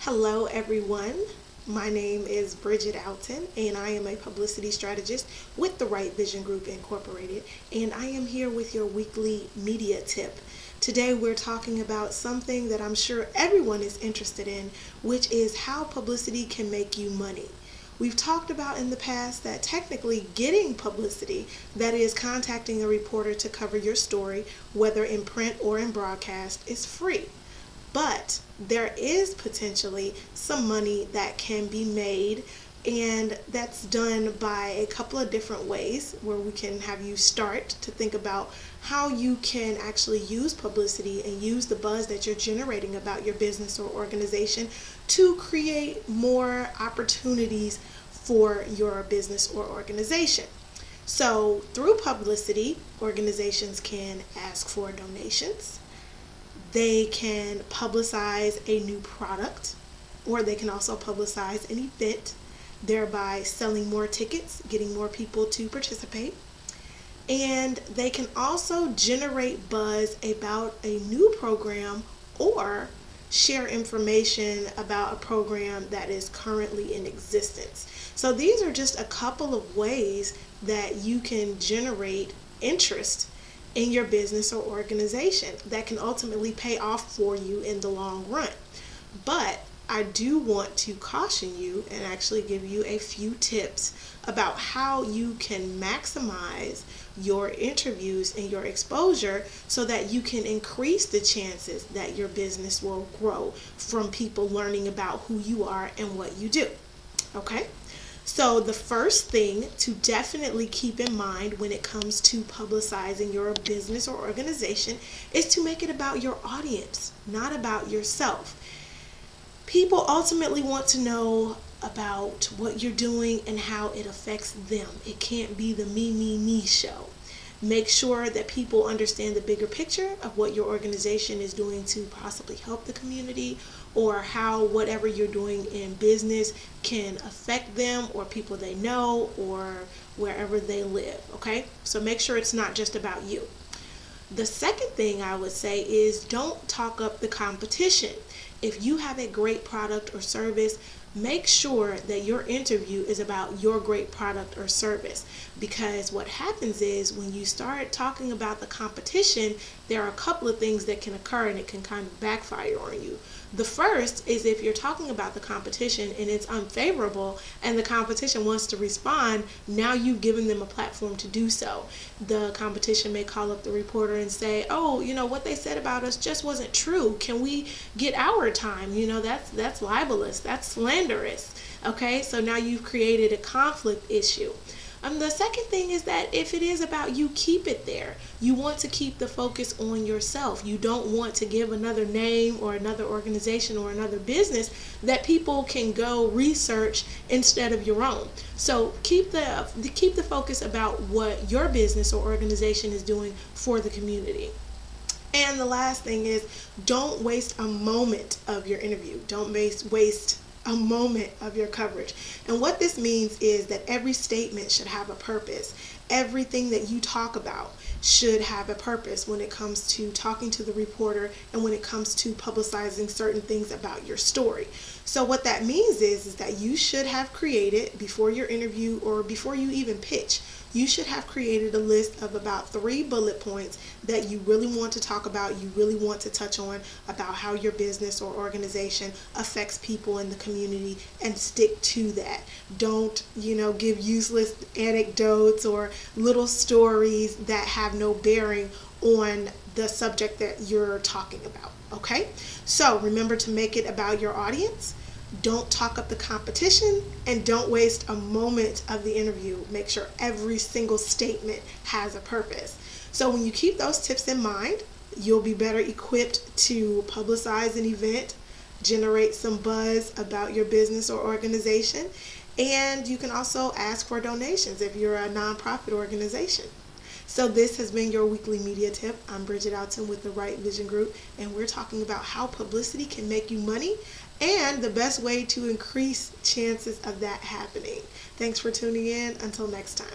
Hello everyone, my name is Bridget Alton and I am a publicity strategist with the Right Vision Group Incorporated, and I am here with your weekly media tip. Today we're talking about something that I'm sure everyone is interested in, which is how publicity can make you money. We've talked about in the past that technically getting publicity, that is contacting a reporter to cover your story, whether in print or in broadcast, is free. But there is potentially some money that can be made, and that's done by a couple of different ways where we can have you start to think about how you can actually use publicity and use the buzz that you're generating about your business or organization to create more opportunities for your business or organization. So through publicity, organizations can ask for donations. They can publicize a new product, or they can also publicize an event, thereby selling more tickets, getting more people to participate. And they can also generate buzz about a new program or share information about a program that is currently in existence. So these are just a couple of ways that you can generate interest in your business or organization that can ultimately pay off for you in the long run. But I do want to caution you and actually give you a few tips about how you can maximize your interviews and your exposure so that you can increase the chances that your business will grow from people learning about who you are and what you do. Okay? So the first thing to definitely keep in mind when it comes to publicizing your business or organization is to make it about your audience, not about yourself. People ultimately want to know about what you're doing and how it affects them. It can't be the me show. Make sure that people understand the bigger picture of what your organization is doing to possibly help the community, or how whatever you're doing in business can affect them or people they know or wherever they live, okay? So make sure it's not just about you. The second thing I would say is don't talk up the competition. If you have a great product or service, make sure that your interview is about your great product or service, because what happens is when you start talking about the competition, there are a couple of things that can occur and it can kind of backfire on you. The first is if you're talking about the competition and it's unfavorable and the competition wants to respond, now you've given them a platform to do so. The competition may call up the reporter and say, oh, you know, what they said about us just wasn't true. Can we get our time? You know, that's libelous, that's slanderous. Okay, so now you've created a conflict issue. The second thing is that if it is about you, keep it there. You want to keep the focus on yourself. You don't want to give another name or another organization or another business that people can go research instead of your own. So keep the focus about what your business or organization is doing for the community. And the last thing is, don't waste a moment of your interview. Don't waste a moment of your coverage. And what this means is that every statement should have a purpose. Everything that you talk about should have a purpose when it comes to talking to the reporter and when it comes to publicizing certain things about your story. So what that means is that you should have created, before your interview or before you even pitch, you should have created a list of about 3 bullet points that you really want to talk about, you really want to touch on about how your business or organization affects people in the community, and stick to that. Don't, give useless anecdotes or little stories that have no bearing on the subject that you're talking about, okay? So remember to make it about your audience. Don't talk up the competition, and don't waste a moment of the interview. Make sure every single statement has a purpose. So when you keep those tips in mind, you'll be better equipped to publicize an event, generate some buzz about your business or organization, and you can also ask for donations if you're a nonprofit organization. So this has been your weekly media tip. I'm Bridget Alton with the Right Vision Group, and we're talking about how publicity can make you money and the best way to increase chances of that happening. Thanks for tuning in. Until next time.